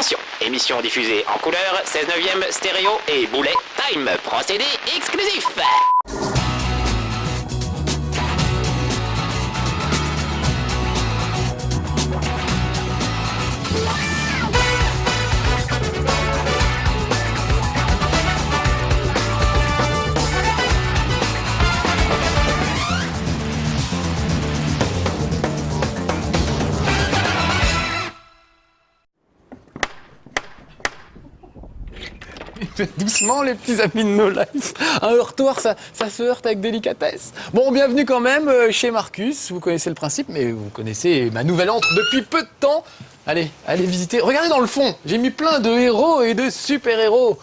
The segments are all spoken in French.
Attention, émission diffusée en couleur, 16/9 stéréo et boulet. Time, procédé exclusif. Doucement les petits amis de No Life. Un heurtoir, ça se heurte avec délicatesse. Bon, bienvenue quand même chez Marcus. Vous connaissez le principe, mais vous connaissez ma nouvelle entre depuis peu de temps. Allez visiter. Regardez dans le fond, j'ai mis plein de héros et de super-héros.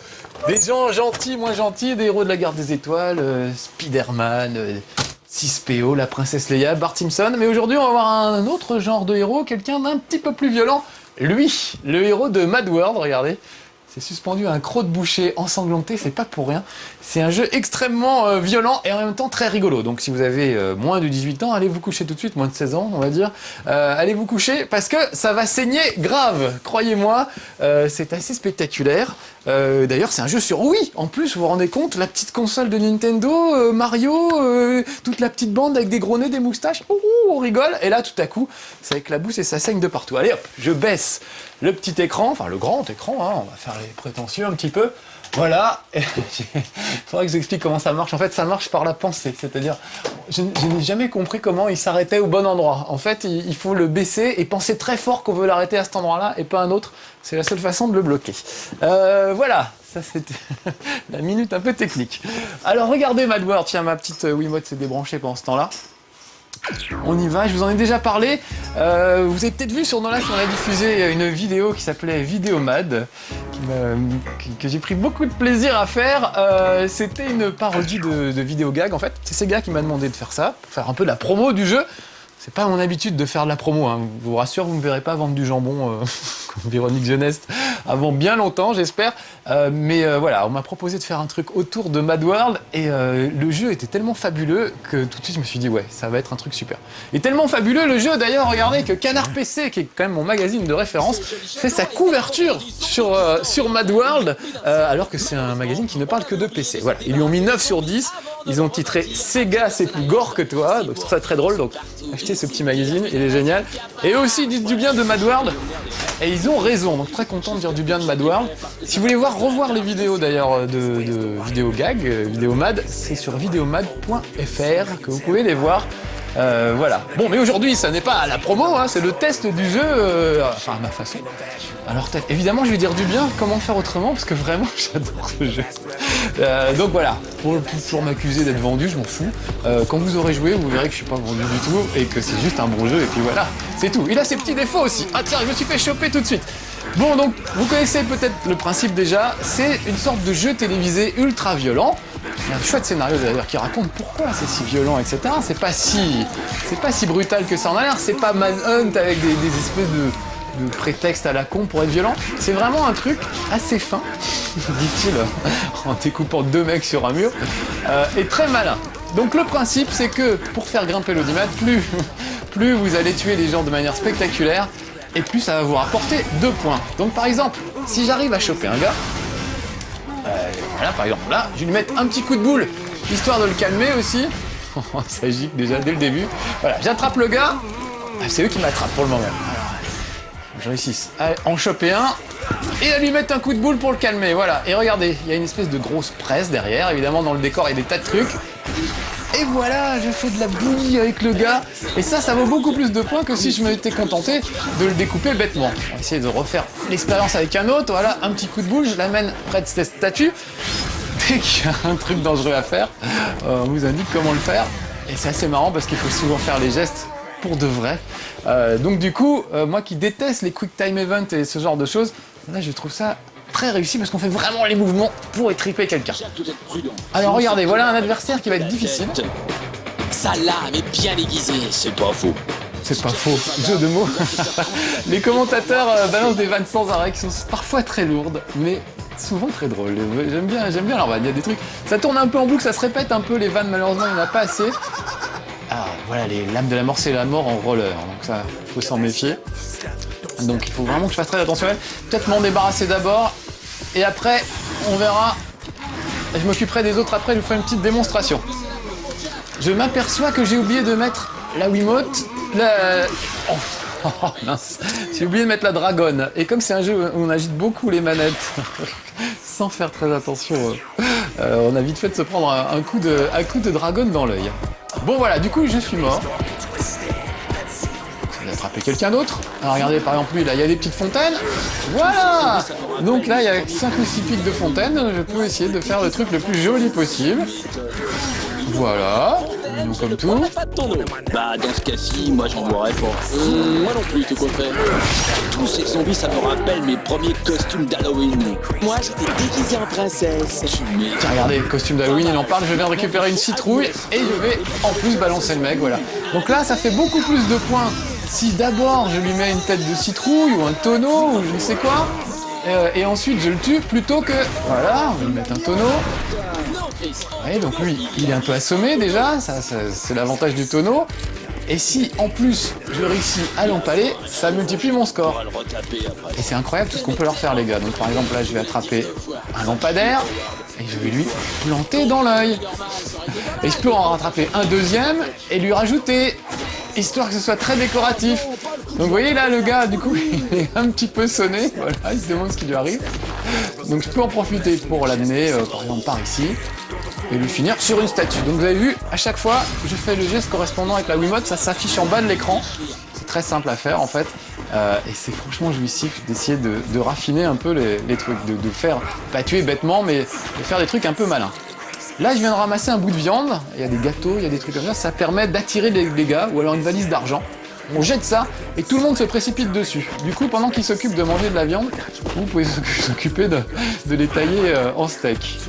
Des gens gentils, moins gentils, des héros de la Garde des Étoiles, Spider-Man, 6PO, la princesse Leia, Bart Simpson. Mais aujourd'hui, on va voir un autre genre de héros, quelqu'un d'un petit peu plus violent. Lui, le héros de Mad World, regardez. C'est suspendu à un croc de boucher ensanglanté, c'est pas pour rien. C'est un jeu extrêmement violent et en même temps très rigolo. Donc si vous avez moins de 18 ans, allez vous coucher tout de suite, moins de 16 ans on va dire. Allez vous coucher parce que ça va saigner grave, croyez-moi. C'est assez spectaculaire. D'ailleurs c'est un jeu sur Wii. En plus vous vous rendez compte, la petite console de Nintendo, Mario, toute la petite bande avec des gros nez, des moustaches. On rigole. Et là tout à coup, ça éclabousse et ça saigne de partout. Allez hop, je baisse le petit écran, enfin le grand écran, hein, on va faire les prétentieux un petit peu. Voilà, il faudrait que j'explique comment ça marche. En fait, ça marche par la pensée, c'est-à-dire, je n'ai jamais compris comment il s'arrêtait au bon endroit. En fait, il faut le baisser et penser très fort qu'on veut l'arrêter à cet endroit-là et pas un autre. C'est la seule façon de le bloquer. Voilà, ça c'était la minute un peu technique. Alors regardez Mad World, tiens, ma petite Wiimote s'est débranchée pendant ce temps-là. On y va, je vous en ai déjà parlé. Vous avez peut-être vu sur No Life, on a diffusé une vidéo qui s'appelait Vidéo Mad, que j'ai pris beaucoup de plaisir à faire. C'était une parodie de vidéo gag en fait. C'est Sega qui m'a demandé de faire ça, pour faire un peu de la promo du jeu. C'est pas mon habitude de faire de la promo, hein. Je vous rassure, vous ne me verrez pas vendre du jambon comme Véronique Jeunesse avant bien longtemps, j'espère. Mais voilà, on m'a proposé de faire un truc autour de Mad World et le jeu était tellement fabuleux que tout de suite je me suis dit ouais, ça va être un truc super. Et tellement fabuleux le jeu d'ailleurs, regardez que Canard PC, qui est quand même mon magazine de référence, fait sa couverture sur Mad World, alors que c'est un magazine qui ne parle que de PC. Voilà, ils lui ont mis 9 sur 10, ils ont titré Sega c'est plus gore que toi, donc je trouve ça très drôle, donc achetez ce petit magazine, il est génial. Et eux aussi ils disent du bien de Mad World, et ils ont raison, donc très content de dire du bien de Mad World. Si vous voulez revoir les vidéos d'ailleurs de vidéo gag, vidéo mad, c'est sur videomad.fr que vous pouvez les voir. Voilà. Bon, mais aujourd'hui, ça n'est pas la promo, hein, c'est le test du jeu, enfin à ma façon. Alors évidemment, je vais dire du bien, comment faire autrement, parce que vraiment, j'adore ce jeu. Donc voilà, pour m'accuser d'être vendu, je m'en fous. Quand vous aurez joué, vous verrez que je suis pas vendu du tout, et que c'est juste un bon jeu, et puis voilà, c'est tout. Il a ses petits défauts aussi. Ah tiens, je me suis fait choper tout de suite. Bon, donc, vous connaissez peut-être le principe déjà, c'est une sorte de jeu télévisé ultra violent. Il y a un chouette scénario d'ailleurs qui raconte pourquoi c'est si violent, etc. C'est pas si brutal que ça en a l'air, c'est pas Manhunt avec des espèces de prétextes à la con pour être violent. C'est vraiment un truc assez fin, dit-il, en découpant 2 mecs sur un mur, et très malin. Donc le principe, c'est que pour faire grimper l'audimat, plus vous allez tuer les gens de manière spectaculaire, et plus ça va vous rapporter 2 points. Donc par exemple, si j'arrive à choper un gars, voilà par exemple là, je vais lui mettre un petit coup de boule, histoire de le calmer aussi. Ça gicle déjà dès le début. Voilà, j'attrape le gars, c'est eux qui m'attrapent pour le moment. Alors, je réussis à en choper un, et à lui mettre un coup de boule pour le calmer, voilà. Et regardez, il y a une espèce de grosse presse derrière, évidemment dans le décor il y a des tas de trucs. Et voilà, je fais de la bouillie avec le gars. Et ça vaut beaucoup plus de points que si je m'étais contenté de le découper bêtement. On va essayer de refaire l'expérience avec un autre. Voilà, un petit coup de boule, je l'amène près de cette statue. Dès qu'il y a un truc dangereux à faire, on vous indique comment le faire. Et c'est assez marrant parce qu'il faut souvent faire les gestes pour de vrai. Donc du coup, moi qui déteste les quick time events et ce genre de choses, là je trouve ça très réussi parce qu'on fait vraiment les mouvements pour étriper quelqu'un. Alors regardez, voilà un adversaire qui va être difficile. Ça lame est bien aiguisé, c'est pas faux. C'est pas faux, jeu de mots. Les commentateurs balancent des vannes sans arrêt qui sont parfois très lourdes, mais souvent très drôles. J'aime bien leur vanne, il y a des trucs. Ça tourne un peu en boucle, ça se répète un peu, les vannes malheureusement il n'y en a pas assez. Alors voilà, les lames de la mort, c'est la mort en roller, donc ça, faut s'en méfier. Donc il faut vraiment que je fasse très attention à elle. Peut-être m'en débarrasser d'abord. Et après, on verra. Je m'occuperai des autres après, je vous ferai une petite démonstration. Je m'aperçois que j'ai oublié de mettre la Wiimote. Oh, mince. J'ai oublié de mettre la dragonne. Et comme c'est un jeu où on agite beaucoup les manettes, sans faire très attention, on a vite fait de se prendre un coup de dragonne dans l'œil. Bon voilà, du coup je suis mort. Je vais attraper quelqu'un d'autre. Alors regardez par exemple lui, là il y a des petites fontaines. Voilà. Donc là il y a 5 ou 6 pics de fontaines. Je peux essayer de faire le truc le plus joli possible. Voilà. Donc comme tout. Pas de tonneau. Bah dans ce cas-ci, moi j'en boirais pas. Moi non plus, tout compte fait. Tous ces zombies, ça me rappelle mes premiers costumes d'Halloween. Moi j'étais déguisé en princesse. Tiens, regardez, le costume d'Halloween, il en parle. Je viens de récupérer une citrouille et je vais en plus balancer le mec, voilà. Donc là, ça fait beaucoup plus de points. Si d'abord je lui mets une tête de citrouille ou un tonneau ou je ne sais quoi, et ensuite je le tue plutôt que... Voilà, on va lui mettre un tonneau. Ouais, donc lui, il est un peu assommé déjà, ça c'est l'avantage du tonneau. Et si en plus je réussis à l'empaler, ça multiplie mon score. Et c'est incroyable tout ce qu'on peut leur faire les gars. Donc par exemple là je vais attraper un lampadaire et je vais lui planter dans l'œil. Et je peux en rattraper un deuxième et lui rajouter, histoire que ce soit très décoratif. Donc vous voyez là le gars du coup il est un petit peu sonné, voilà, il se demande ce qui lui arrive. Donc je peux en profiter pour l'amener par exemple par ici. Et lui finir sur une statue. Donc vous avez vu, à chaque fois, je fais le geste correspondant avec la Wiimote, ça s'affiche en bas de l'écran. C'est très simple à faire en fait. Et c'est franchement jouissif d'essayer de raffiner un peu les trucs, de faire, pas tuer bêtement, mais de faire des trucs un peu malins. Là, je viens de ramasser un bout de viande, il y a des gâteaux, il y a des trucs comme ça permet d'attirer les gars, ou alors une valise d'argent. On jette ça, et tout le monde se précipite dessus. Du coup, pendant qu'ils s'occupent de manger de la viande, vous pouvez s'occuper de les tailler en steak.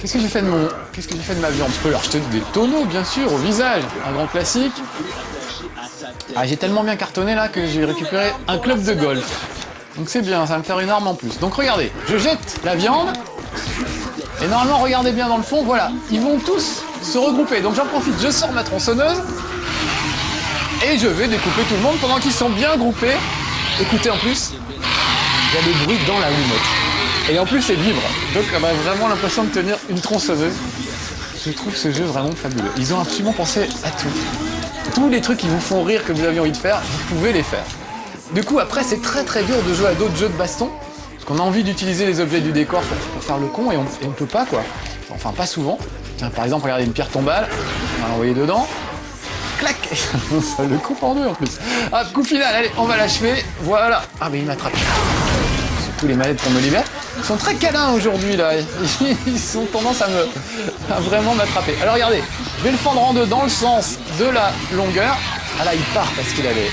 Qu'est-ce que j'ai fait de ma viande? Je peux leur jeter des tonneaux, bien sûr, au visage. Un grand classique. Ah, j'ai tellement bien cartonné là que j'ai récupéré un club de golf. Donc c'est bien, ça va me faire une arme en plus. Donc regardez, je jette la viande. Et normalement, regardez bien dans le fond, voilà. Ils vont tous se regrouper. Donc j'en profite, je sors ma tronçonneuse. Et je vais découper tout le monde pendant qu'ils sont bien groupés. Écoutez, en plus, il y a des bruits dans la Wiimote. Et en plus, c'est libre. Donc, on a vraiment l'impression de tenir une tronçonneuse. Je trouve ce jeu vraiment fabuleux. Ils ont absolument pensé à tout. Tous les trucs qui vous font rire, que vous avez envie de faire, vous pouvez les faire. Du coup, après, c'est très très dur de jouer à d'autres jeux de baston. Parce qu'on a envie d'utiliser les objets du décor pour faire le con et on peut pas, quoi. Enfin, pas souvent. Tiens, par exemple, regardez une pierre tombale. On va l'envoyer dedans. Clac. Ça le coupe en deux en plus. Ah, coup final, allez, on va l'achever. Voilà. Ah, mais il m'attrape. Tous les manettes qu'on me libère. Ils sont très câlins aujourd'hui là, ils ont tendance à vraiment m'attraper. Alors regardez, je vais le fendre en deux dans le sens de la longueur. Ah là il part parce qu'il avait...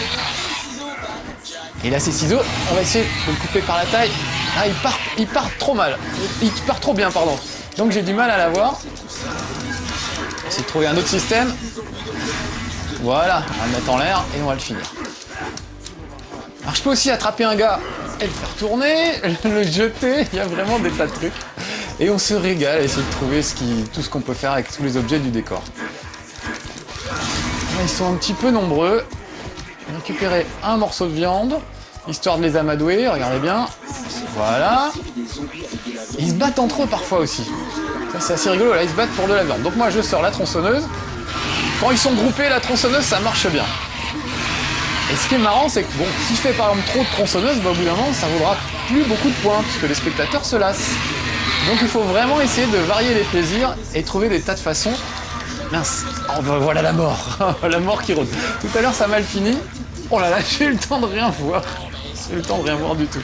Et là ces ciseaux, on va essayer de le couper par la taille. Ah il part trop mal, il part trop bien pardon. Donc j'ai du mal à l'avoir. On va essayer de trouver un autre système. Voilà, on va le mettre en l'air et on va le finir. Alors je peux aussi attraper un gars et le faire tourner, le jeter, il y a vraiment des tas de trucs. Et on se régale à essayer de trouver tout ce qu'on peut faire avec tous les objets du décor. Là, ils sont un petit peu nombreux. Je vais récupérer un morceau de viande, histoire de les amadouer, regardez bien. Voilà. Ils se battent entre eux parfois aussi. Ça c'est assez rigolo, là ils se battent pour de la viande. Donc moi je sors la tronçonneuse. Quand ils sont groupés, la tronçonneuse ça marche bien. Et ce qui est marrant, c'est que bon, si je fais par exemple trop de tronçonneuses, bah, au bout d'un moment, ça vaudra plus beaucoup de points, puisque les spectateurs se lassent. Donc il faut vraiment essayer de varier les plaisirs et trouver des tas de façons. Mince, oh, bah, voilà la mort, la mort qui rôde. Tout à l'heure, ça a mal fini. Oh là là, j'ai eu le temps de rien voir. J'ai eu le temps de rien voir du tout.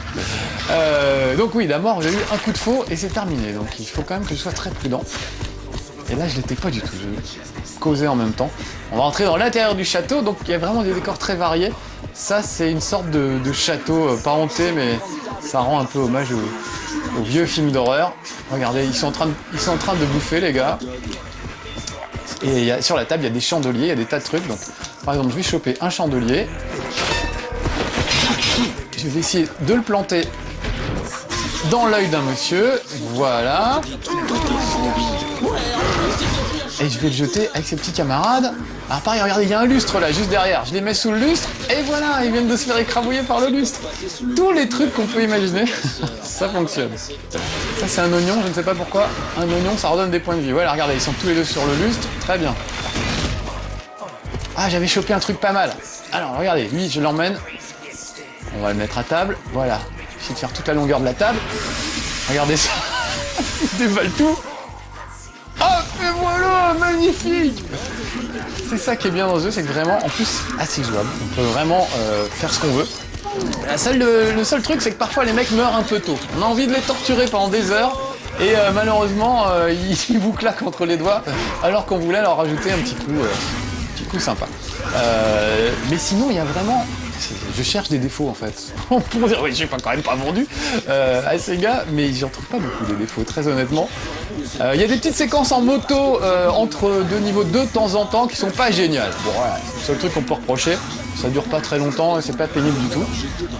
Donc oui, la mort, j'ai eu un coup de faux et c'est terminé. Donc il faut quand même que je sois très prudent. Et là, je l'étais pas du tout. Je causais en même temps. On va entrer dans l'intérieur du château. Donc, il y a vraiment des décors très variés. Ça, c'est une sorte de château, pas hanté, mais ça rend un peu hommage aux vieux films d'horreur. Regardez, ils sont en train de bouffer, les gars. Et sur la table, il y a des chandeliers, il y a des tas de trucs. Donc, par exemple, je vais choper un chandelier. Je vais essayer de le planter dans l'œil d'un monsieur. Voilà. Et je vais le jeter avec ses petits camarades. Alors pareil, regardez, il y a un lustre là, juste derrière. Je les mets sous le lustre, et voilà, ils viennent de se faire écrabouiller par le lustre. Tous les trucs qu'on peut imaginer, ça fonctionne. Ça c'est un oignon, je ne sais pas pourquoi. Un oignon, ça redonne des points de vie. Voilà, regardez, ils sont tous les deux sur le lustre, très bien. Ah, j'avais chopé un truc pas mal. Alors, regardez, lui, je l'emmène. On va le mettre à table, voilà. J'essaie de faire toute la longueur de la table. Regardez ça. Il dévale tout. Hop, et voilà, magnifique. C'est ça qui est bien dans ce jeu, c'est que vraiment, en plus, assez jouable. On peut vraiment faire ce qu'on veut. Le seul truc, c'est que parfois les mecs meurent un peu tôt. On a envie de les torturer pendant des heures. Et malheureusement, ils vous claquent entre les doigts, alors qu'on voulait leur rajouter un petit coup sympa. Mais sinon, il y a vraiment... Je cherche des défauts en fait. Pour dire, oui, j'ai quand même pas vendu à Sega, mais j'en trouve pas beaucoup de défauts, très honnêtement. Il y a des petites séquences en moto entre deux niveaux de temps en temps qui sont pas géniales. Bon, voilà, c'est le seul truc qu'on peut reprocher. Ça dure pas très longtemps et c'est pas pénible du tout.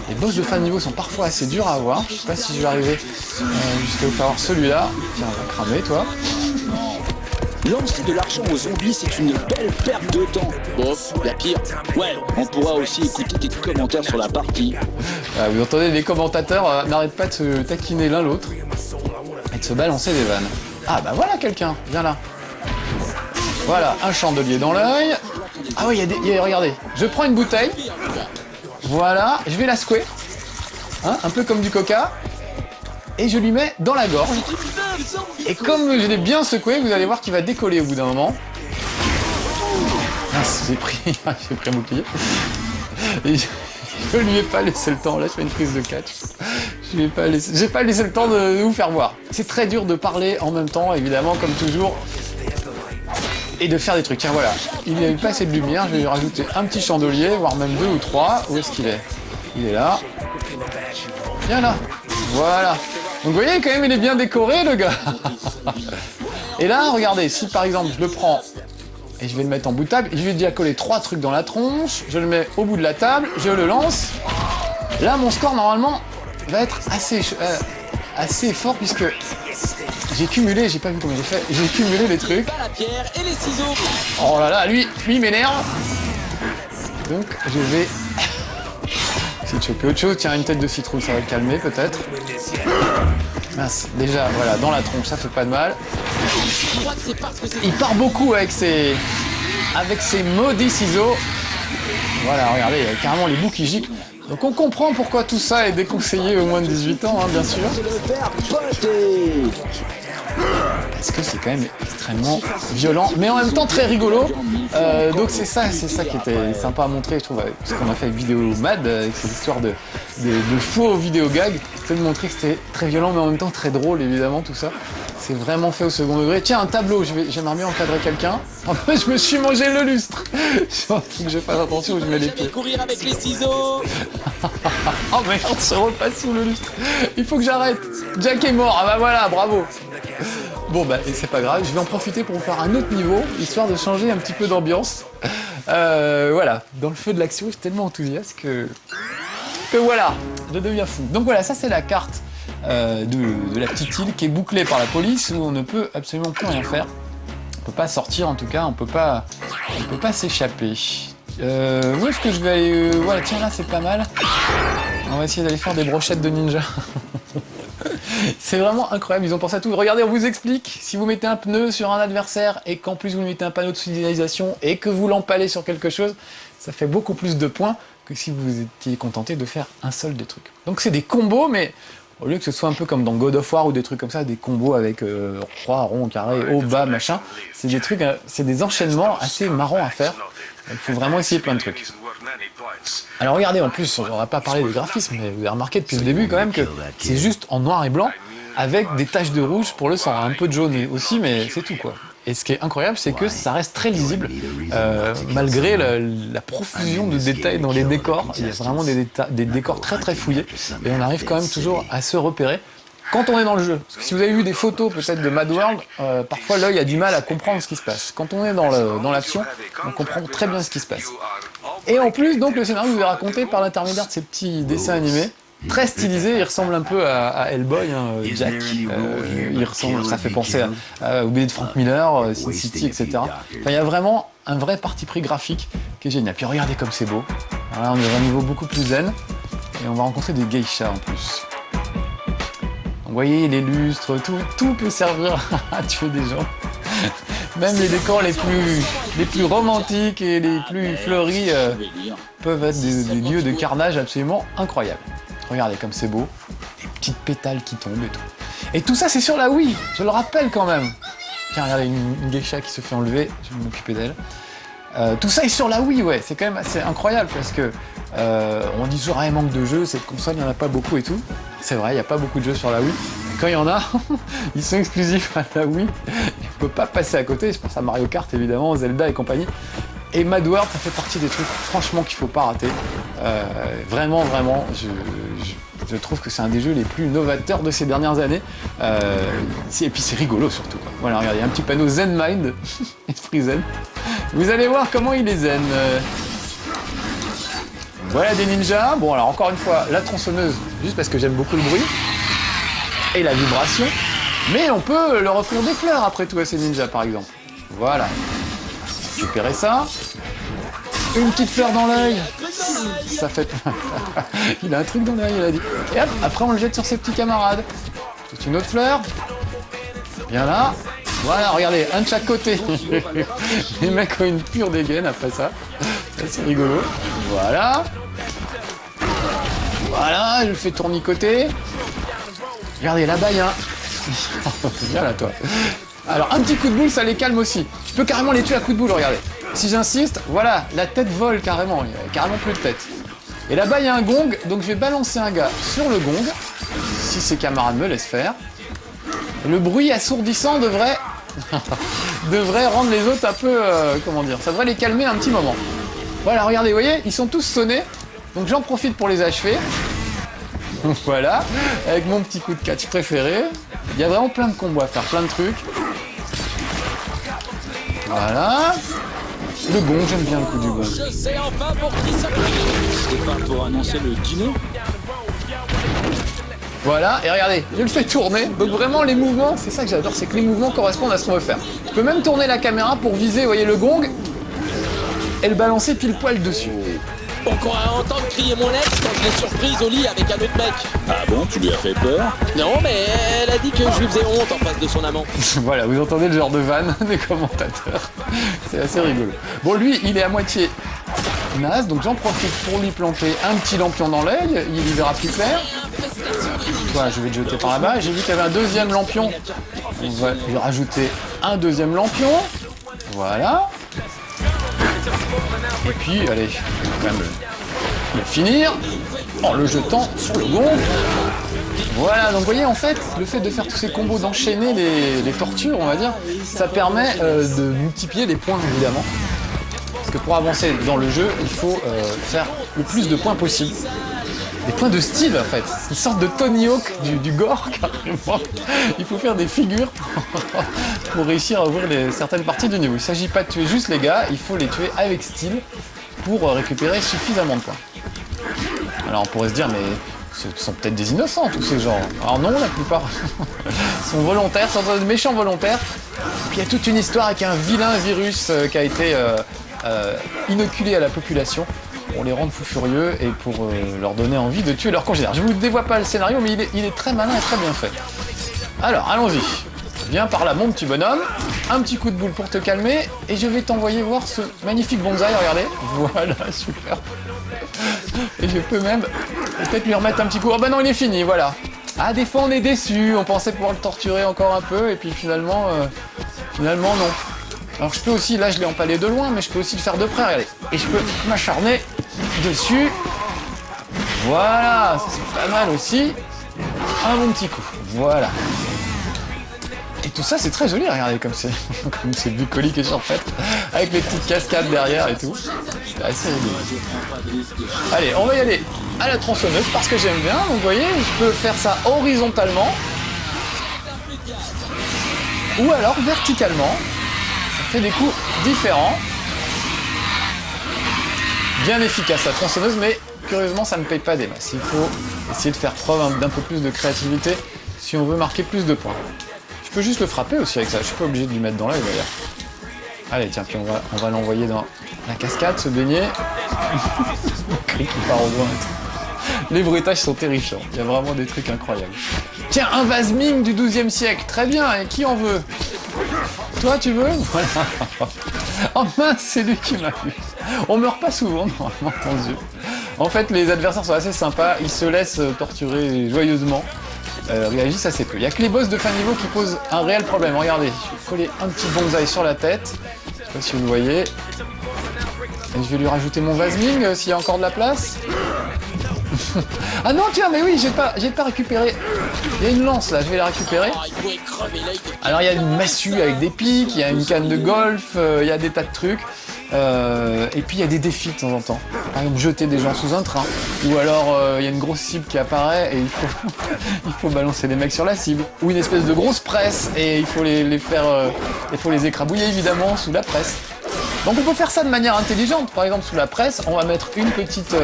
Les boss de fin de niveau sont parfois assez durs à avoir. Je sais pas si je vais arriver jusqu'à vous faire voir celui-là. Tiens, on va cramer, toi. Lancer de l'argent aux zombies, c'est une belle perte de temps. Bon, la pire, ouais, on pourra aussi écouter tes commentaires sur la partie. Vous entendez, les commentateurs n'arrêtent pas de se taquiner l'un l'autre et de se balancer des vannes. Ah bah voilà quelqu'un, viens là. Voilà, un chandelier dans l'œil. Ah oui, regardez, je prends une bouteille. Voilà, je vais la secouer. Hein, un peu comme du coca. Et je lui mets dans la gorge. Et comme je l'ai bien secoué, vous allez voir qu'il va décoller au bout d'un moment. Mince, j'ai pris un bouclier. Et je lui ai pas laissé le temps. Là, je fais une prise de catch. J'ai pas laissé le temps de vous faire voir. C'est très dur de parler en même temps, évidemment, comme toujours. Et de faire des trucs. Tiens, voilà. Il n'y a eu pas assez de lumière. Je vais lui rajouter un petit chandelier, voire même 2 ou 3. Où est-ce qu'il est? Il est là. Viens là. Voilà. Donc vous voyez, quand même, il est bien décoré, le gars. Et là, regardez, si par exemple, je le prends et je vais le mettre en bout de table, je vais déjà coller 3 trucs dans la tronche, je le mets au bout de la table, je le lance. Là, mon score, normalement, va être assez fort, puisque j'ai cumulé, j'ai pas vu comment j'ai fait, j'ai cumulé les trucs. La pierre et les ciseaux. Oh là là, lui m'énerve. Donc, je vais... essayer de choper autre chose. Tiens, une tête de citrouille, ça va le calmer, peut-être. Mince, déjà, voilà, dans la tronche, ça fait pas de mal. Il part beaucoup avec ses maudits ciseaux. Voilà, regardez, il y a carrément les bouts qui giclent. Donc on comprend pourquoi tout ça est déconseillé aux moins de 18 ans, hein, bien sûr. Parce que c'est quand même extrêmement violent, mais en même temps très rigolo. Donc c'est ça qui était sympa à montrer, je trouve, avec ce qu'on a fait avec Vidéo Mad, avec ces histoires de faux vidéo gags. C'est de montrer que c'était très violent, mais en même temps très drôle, évidemment, tout ça. C'est vraiment fait au second degré. Tiens, un tableau, j'aimerais bien encadrer quelqu'un. En fait, je me suis mangé le lustre. Faut que je fasse attention où je mets les pieds. Courir avec les ciseaux. Oh merde, je repasse sous le lustre. Il faut que j'arrête. Jack est mort. Ah bah voilà, bravo. Bon bah, c'est pas grave. Je vais en profiter pour vous faire un autre niveau, histoire de changer un petit peu d'ambiance. Voilà, dans le feu de l'action, je suis tellement enthousiaste que voilà, je deviens fou. Donc voilà, ça c'est la carte de la petite île qui est bouclée par la police, où on ne peut absolument plus rien faire. On peut pas sortir, en tout cas, on peut pas s'échapper. Où est-ce que je vais aller voilà, tiens, là c'est pas mal. On va essayer d'aller faire des brochettes de ninja. C'est vraiment incroyable, ils ont pensé à tout. Regardez, on vous explique, si vous mettez un pneu sur un adversaire et qu'en plus vous mettez un panneau de signalisation et que vous l'empalez sur quelque chose, ça fait beaucoup plus de points que si vous étiez contenté de faire un seul des trucs. Donc c'est des combos, mais au lieu que ce soit un peu comme dans God of War ou des trucs comme ça, des combos avec croix, rond, carré, haut, bas, machin, c'est des trucs, c'est des enchaînements assez marrants à faire. Il faut vraiment essayer plein de trucs. Alors regardez, en plus, on va pas parler de graphisme, mais vous avez remarqué depuis le début quand même que c'est juste en noir et blanc, avec des taches de rouge pour le sang, un peu de jaune aussi, mais c'est tout quoi. Et ce qui est incroyable, c'est que ça reste très lisible, malgré la profusion de détails dans les décors. Il y a vraiment des décors très très fouillés, et on arrive quand même toujours à se repérer quand on est dans le jeu. Parce que si vous avez vu des photos peut-être de Mad World, parfois l'œil a du mal à comprendre ce qui se passe. Quand on est dans l'action, on comprend très bien ce qui se passe. Et en plus, donc, le scénario vous est raconté par l'intermédiaire de ces petits dessins animés. très stylisé, il ressemble un peu à Hellboy, hein, Jack. Il ressemble, ça fait penser au BD de Frank Miller, Sin City, etc. Enfin, il y a vraiment un vrai parti pris graphique qui est génial. Puis regardez comme c'est beau. Voilà, on est à un niveau beaucoup plus zen. Et on va rencontrer des geishas en plus. Vous voyez, les lustres, tout peut servir à tuer des gens. Même les décors les plus romantiques et les plus fleuris peuvent être des lieux de carnage absolument incroyables. Regardez comme c'est beau, des petites pétales qui tombent et tout. Et tout ça c'est sur la Wii, je le rappelle quand même. Tiens, regardez une geisha qui se fait enlever, je vais m'occuper d'elle. Tout ça est sur la Wii, ouais, c'est quand même assez incroyable parce que on dit toujours manque de jeux, cette console, il n'y en a pas beaucoup et tout. C'est vrai, il n'y a pas beaucoup de jeux sur la Wii. Et quand il y en a, ils sont exclusifs à la Wii. On ne peut pas passer à côté, je pense à Mario Kart évidemment, Zelda et compagnie. Et Mad World, ça fait partie des trucs franchement qu'il ne faut pas rater. Vraiment, je trouve que c'est un des jeux les plus novateurs de ces dernières années. Et puis c'est rigolo surtout. Voilà, regardez, il y a un petit panneau Zen Mind, esprit zen. Vous allez voir comment il est zen. Voilà des ninjas. Bon, alors encore une fois, la tronçonneuse, juste parce que j'aime beaucoup le bruit et la vibration. Mais on peut leur offrir des fleurs après tout à ces ninjas, par exemple. Voilà. Récupérer ça. Une petite fleur dans l'œil. Ça fait... Il a un truc dans l'œil, il a dit. Et hop, après on le jette sur ses petits camarades. C'est une autre fleur. Bien là. Voilà, regardez, un de chaque côté. Les mecs ont une pure dégaine après ça. Ça c'est rigolo. Voilà. Voilà, je le fais tournicoter. Regardez, la baille, hein. Viens là, toi. Alors, un petit coup de boule, ça les calme aussi. Je peux carrément les tuer à coup de boule, regardez. Si j'insiste, voilà, la tête vole carrément. Il n'y a carrément plus de tête. Et là-bas, il y a un gong, donc je vais balancer un gars sur le gong, si ses camarades me laissent faire. Le bruit assourdissant devrait rendre les autres un peu... comment dire, ça devrait les calmer un petit moment. Voilà, regardez, vous voyez, ils sont tous sonnés. Donc j'en profite pour les achever. Voilà, avec mon petit coup de catch préféré. Il y a vraiment plein de combos à faire, plein de trucs. Voilà. Le gong, j'aime bien le coup du gong. Je sais enfin pour qui ça c'est pas pour annoncer le dîner. Voilà, et regardez, je le fais tourner. Donc vraiment les mouvements, c'est ça que j'adore, c'est que les mouvements correspondent à ce qu'on veut faire. Je peux même tourner la caméra pour viser, vous voyez, le gong et le balancer pile poil dessus. On croirait entendre crier mon ex quand je l'ai surprise au lit avec un autre mec. Ah bon, tu lui as fait peur? Non, mais elle a dit que je lui faisais honte en face de son amant. Voilà, vous entendez le genre de vanne des commentateurs. C'est assez rigolo. Bon, lui, il est à moitié naze, donc j'en profite pour lui planter un petit lampion dans l'œil, il y verra plus clair. Toi, je vais te jeter par là-bas. J'ai vu qu'il y avait un deuxième lampion. On va lui rajouter un deuxième lampion. Voilà. Et puis, allez, je vais quand même le finir en le jetant sur le gong. Voilà, donc vous voyez, en fait, le fait de faire tous ces combos, d'enchaîner les tortures, on va dire, ça permet de multiplier les points, évidemment. Parce que pour avancer dans le jeu, il faut faire le plus de points possible. Des points de style, en fait. C'est une sorte de Tony Hawk du gore, carrément. Il faut faire des figures pour réussir à ouvrir certaines parties du niveau. Il ne s'agit pas de tuer juste les gars, il faut les tuer avec style pour récupérer suffisamment de points. Alors on pourrait se dire, mais ce sont peut-être des innocents, tous ces gens. Alors non, la plupart sont volontaires, sont des méchants volontaires. Et puis il y a toute une histoire avec un vilain virus qui a été inoculé à la population pour les rendre fous furieux et pour leur donner envie de tuer leurs congénères. Je ne vous dévoile pas le scénario, mais il est très malin et très bien fait. Alors, allons-y. Viens par là, mon petit bonhomme. Un petit coup de boule pour te calmer. Et je vais t'envoyer voir ce magnifique bonsaï, regardez. Voilà, super. Et je peux même peut-être lui remettre un petit coup. Oh bah non, il est fini, voilà. Ah, des fois on est déçu, on pensait pouvoir le torturer encore un peu, et puis finalement non. Alors je peux aussi, là je l'ai empalé de loin, mais je peux aussi le faire de près, regardez. Et je peux m'acharner dessus. Voilà, c'est pas mal aussi. Un bon petit coup, voilà. Et tout ça c'est très joli, regardez comme c'est bucolique et surfaite, avec les petites cascades derrière et tout. C'est assez rigolo. Allez, on va y aller à la tronçonneuse parce que j'aime bien. Donc vous voyez, je peux faire ça horizontalement ou alors verticalement. Ça fait des coups différents. Bien efficace la tronçonneuse, mais curieusement, ça ne paye pas des masses. Il faut essayer de faire preuve d'un peu plus de créativité si on veut marquer plus de points. Je peux juste le frapper aussi avec ça, je suis pas obligé de lui mettre dans l'œil d'ailleurs. Allez, tiens, puis on va l'envoyer dans la cascade, se baigner. Le cri qui part au loin. Les bruitages sont terrifiants, il y a vraiment des trucs incroyables. Tiens, un vase ming du XIIe siècle, très bien, et qui en veut? Toi, tu veux? Voilà. Oh mince, c'est lui qui m'a eu. On meurt pas souvent, normalement, mon Dieu. En fait, les adversaires sont assez sympas, ils se laissent torturer joyeusement. Réagissent assez peu. Il n'y a que les boss de fin de niveau qui posent un réel problème. Regardez, je vais coller un petit bonsaï sur la tête. Je sais pas si vous le voyez. Et je vais lui rajouter mon vasming s'il y a encore de la place. Ah non, tiens, mais oui, j'ai pas récupéré. Il y a une lance là, je vais la récupérer. Alors il y a une massue avec des pics, il y a une canne de golf, il y a des tas de trucs. Et puis il y a des défis de temps en temps. Par exemple, jeter des gens sous un train. Ou alors il y a une grosse cible qui apparaît et il faut balancer les mecs sur la cible. Ou une espèce de grosse presse et il faut les écrabouiller évidemment sous la presse. Donc on peut faire ça de manière intelligente. Par exemple, sous la presse, on va mettre une petite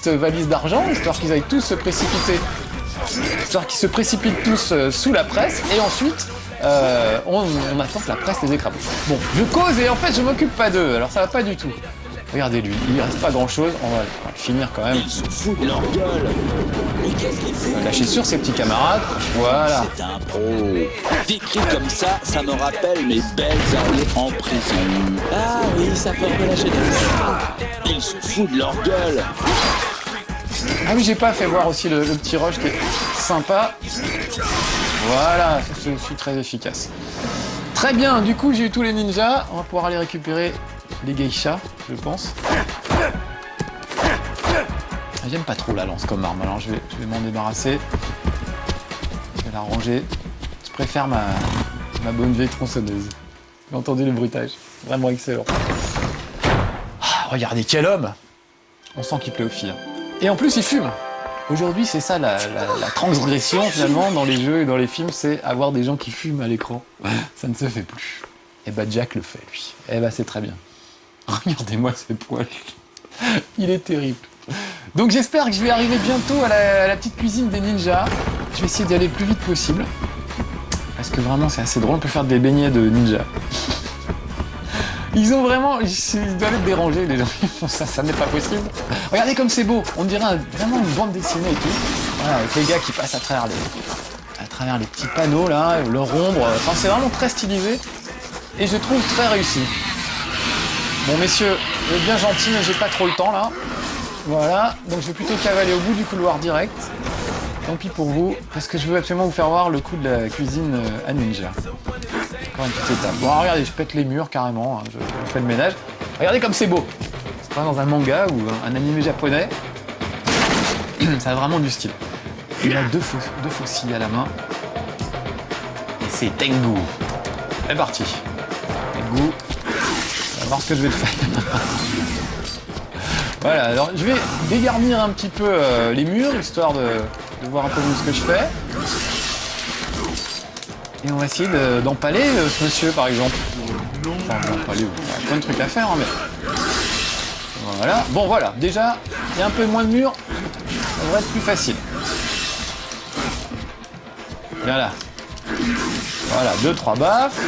valise d'argent, histoire qu'ils aillent tous se précipiter. Histoire qu'ils se précipitent tous sous la presse, et ensuite, on attend que la presse les écrabouille. Bon, je cause et en fait, je m'occupe pas d'eux, alors ça va pas du tout. Regardez-lui, il reste pas grand-chose, on va le finir quand même. Ils se foutent de leur gueule. Mais qu'est-ce qu'ils foutent? Lâcher sur ses petits camarades, voilà. C'est un pro. Décrit comme ça, ça me rappelle mes belles années en prison. Ah oui, ça peut relâcher des... Ils se foutent de leur gueule. Ah oui, j'ai pas fait voir aussi le petit rush qui est sympa. Voilà, c'est aussi très efficace. Très bien, du coup j'ai eu tous les ninjas, on va pouvoir aller récupérer les geishas, je pense. J'aime pas trop la lance comme arme, alors je vais m'en débarrasser. Je vais la ranger. Je préfère ma bonne vieille tronçonneuse. Vous avez entendu le bruitage? Vraiment excellent. Ah, regardez, quel homme! On sent qu'il plaît aux filles. Et en plus, il fume. Aujourd'hui, c'est ça la transgression finalement dans les jeux et dans les films, c'est avoir des gens qui fument à l'écran. Ça ne se fait plus. Et bah Jack le fait, lui. Et bah c'est très bien. Regardez-moi ses poils. Il est terrible. Donc j'espère que je vais arriver bientôt à la petite cuisine des ninjas. Je vais essayer d'y aller le plus vite possible. Parce que vraiment c'est assez drôle, on peut faire des beignets de ninjas. Ils ont vraiment... Ils doivent être dérangés les gens qui font ça, ça n'est pas possible. Regardez comme c'est beau, on dirait vraiment une bande dessinée et tout. Voilà, avec les gars qui passent à travers les petits panneaux là, leur ombre. Enfin c'est vraiment très stylisé. Et je trouve très réussi. Bon messieurs, vous êtes bien gentils mais j'ai pas trop le temps là. Voilà, donc je vais plutôt cavaler au bout du couloir direct. Tant pis pour vous, parce que je veux absolument vous faire voir le coup de la cuisine à ninja. Encore une petite étape. Bon regardez, je pète les murs carrément, hein, je fais le ménage. Regardez comme c'est beau. C'est pas dans un manga ou un animé japonais. Ça a vraiment du style. Il a deux faucilles à la main. Et c'est Tengu. C'est parti. Tengu. On va voir ce que je vais te faire. Voilà, alors je vais dégarnir un petit peu les murs, histoire de voir un peu ce que je fais. Et on va essayer d'empaler ce monsieur, par exemple. Enfin, d'empaler, il y a plein de trucs à faire, hein, mais... Voilà. Bon, voilà, déjà, il y a un peu moins de murs, ça devrait être plus facile. Voilà. Voilà, 2-3 baffes.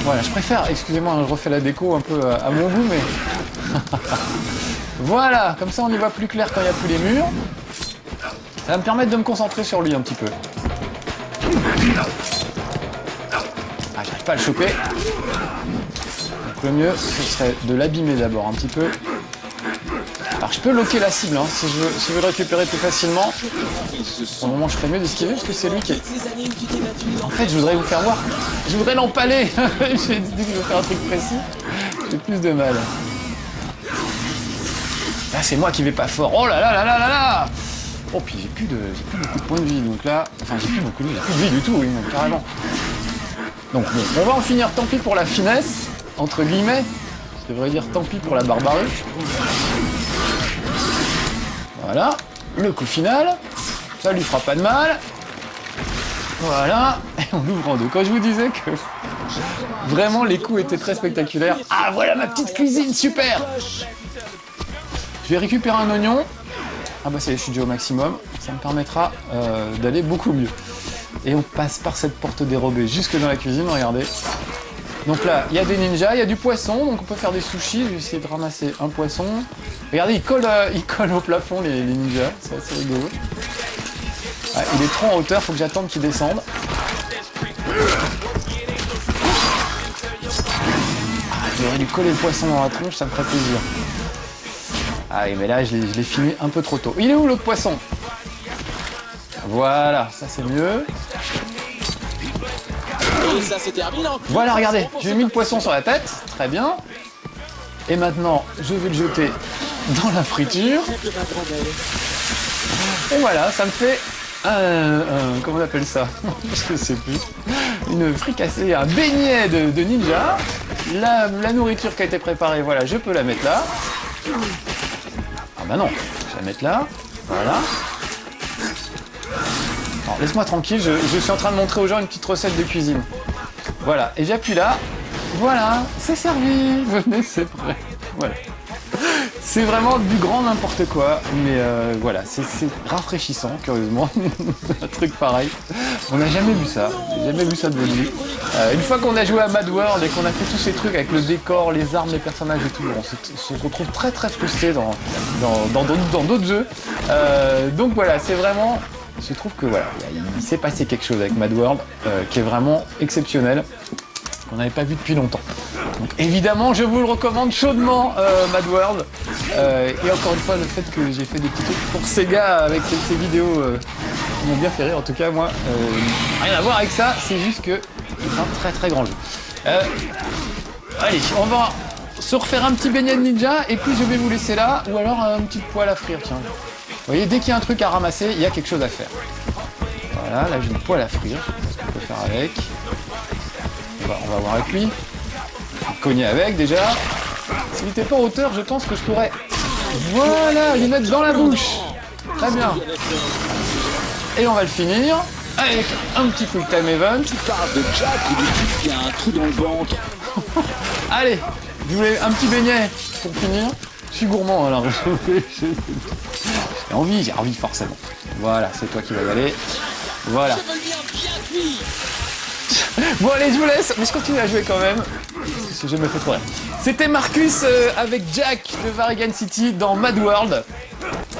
Voilà, je préfère, excusez-moi, je refais la déco un peu à mon goût, mais... Voilà, comme ça on y voit plus clair quand il n'y a plus les murs. Ça va me permettre de me concentrer sur lui un petit peu. Ah, j'arrive pas à le choper. Donc le mieux, ce serait de l'abîmer d'abord un petit peu. Alors je peux loquer la cible, hein, si je veux le récupérer plus facilement. Pour le moment, je ferais mieux d'esquiver parce que c'est lui qui est... En fait, je voudrais vous faire voir. Je voudrais l'empaler. J'ai dit que je veux faire un truc précis. J'ai plus de mal. Là, c'est moi qui vais pas fort. Oh là là là là là là. Oh, puis j'ai plus beaucoup de points de vie. Donc là, enfin, j'ai plus beaucoup de vie. J'ai plus de vie du tout, oui, donc, carrément. Donc bon, on va en finir. Tant pis pour la finesse, entre guillemets. Je devrais dire tant pis pour la barbarie. Voilà, le coup final, ça lui fera pas de mal. Voilà, et on l'ouvre en deux. Quand je vous disais que vraiment les coups étaient très spectaculaires. Ah voilà ma petite cuisine, super. vais récupérer un oignon. Ah bah ça y est, je suis déjà au maximum. Ça me permettra d'aller beaucoup mieux. Et on passe par cette porte dérobée jusque dans la cuisine, regardez. Donc là, il y a des ninjas, il y a du poisson, donc on peut faire des sushis. Je vais essayer de ramasser un poisson. Regardez, il colle au plafond les ninjas, c'est assez rigolo. Ouais, il est trop en hauteur, faut que j'attende qu'il descende. J'aurais dû coller le poisson dans la tronche, ça me ferait plaisir. Ah oui, mais là, je l'ai fini un peu trop tôt. Il est où l'autre poisson? Voilà, ça c'est mieux. Et ça c'est terminé. Voilà, regardez, j'ai mis le poisson sur la tête, très bien. Et maintenant, je vais le jeter dans la friture. Et voilà, ça me fait comment on appelle ça? Je ne sais plus. Une fricassée, un beignet de ninja. La nourriture qui a été préparée, voilà, je peux la mettre là. Ah bah non, je vais la mettre là. Voilà. Alors, laisse-moi tranquille, je suis en train de montrer aux gens une petite recette de cuisine. Voilà, et j'appuie là. Voilà, c'est servi. Venez, c'est prêt. Voilà. C'est vraiment du grand n'importe quoi, mais voilà, c'est rafraîchissant, curieusement, un truc pareil. On n'a jamais vu ça, j'ai jamais vu ça de notre vie. Une fois qu'on a joué à Mad World et qu'on a fait tous ces trucs avec le décor, les armes, les personnages et tout, on se retrouve très très frustré dans d'autres jeux. Donc voilà, c'est vraiment, je trouve que voilà, il s'est passé quelque chose avec Mad World qui est vraiment exceptionnel, qu'on n'avait pas vu depuis longtemps. Donc évidemment, je vous le recommande chaudement, Mad World. Et encore une fois, le fait que j'ai fait des petits trucs pour Sega avec ces vidéos qui m'ont bien fait rire. En tout cas, moi, rien à voir avec ça. C'est juste que c'est un très très grand jeu. Allez, on va se refaire un petit beignet de ninja et puis je vais vous laisser là. Ou alors un petit poêle à frire, tiens. Vous voyez, dès qu'il y a un truc à ramasser, il y a quelque chose à faire. Voilà, là j'ai une poêle à frire. Je sais pas ce qu'on peut faire avec. On va voir avec lui. Cogner avec déjà. S'il n'était pas en hauteur, je pense que je pourrais. Voilà, lui mettre dans la bouche. Très bien. Et on va le finir avec un petit quick time event. Tu parles de Jack ou du type qui a un trou dans le ventre? Allez, vous voulez un petit beignet pour finir? Je suis gourmand alors. J'ai envie forcément. Voilà, c'est toi qui vas y aller. Voilà. Je veux bien cuit. Bon allez, je vous laisse, mais je continue à jouer quand même, parce que je me fais trop rire. C'était Marcus avec Jack de Varigan City dans Mad World.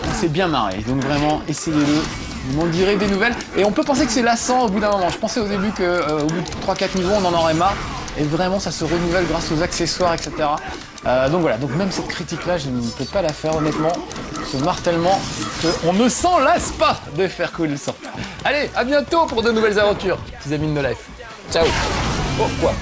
On s'est bien marré, donc vraiment, essayez-le, vous m'en direz des nouvelles. Et on peut penser que c'est lassant au bout d'un moment. Je pensais au début qu'au bout de 3-4 niveaux, on en aurait marre. Et vraiment, ça se renouvelle grâce aux accessoires, etc. Donc voilà, donc même cette critique-là, je ne peux pas la faire honnêtement. On se marre tellement qu'on ne s'en lasse pas de faire couler le sang. Allez, à bientôt pour de nouvelles aventures, petits amis de No Life. Ciao. Oh, quoi?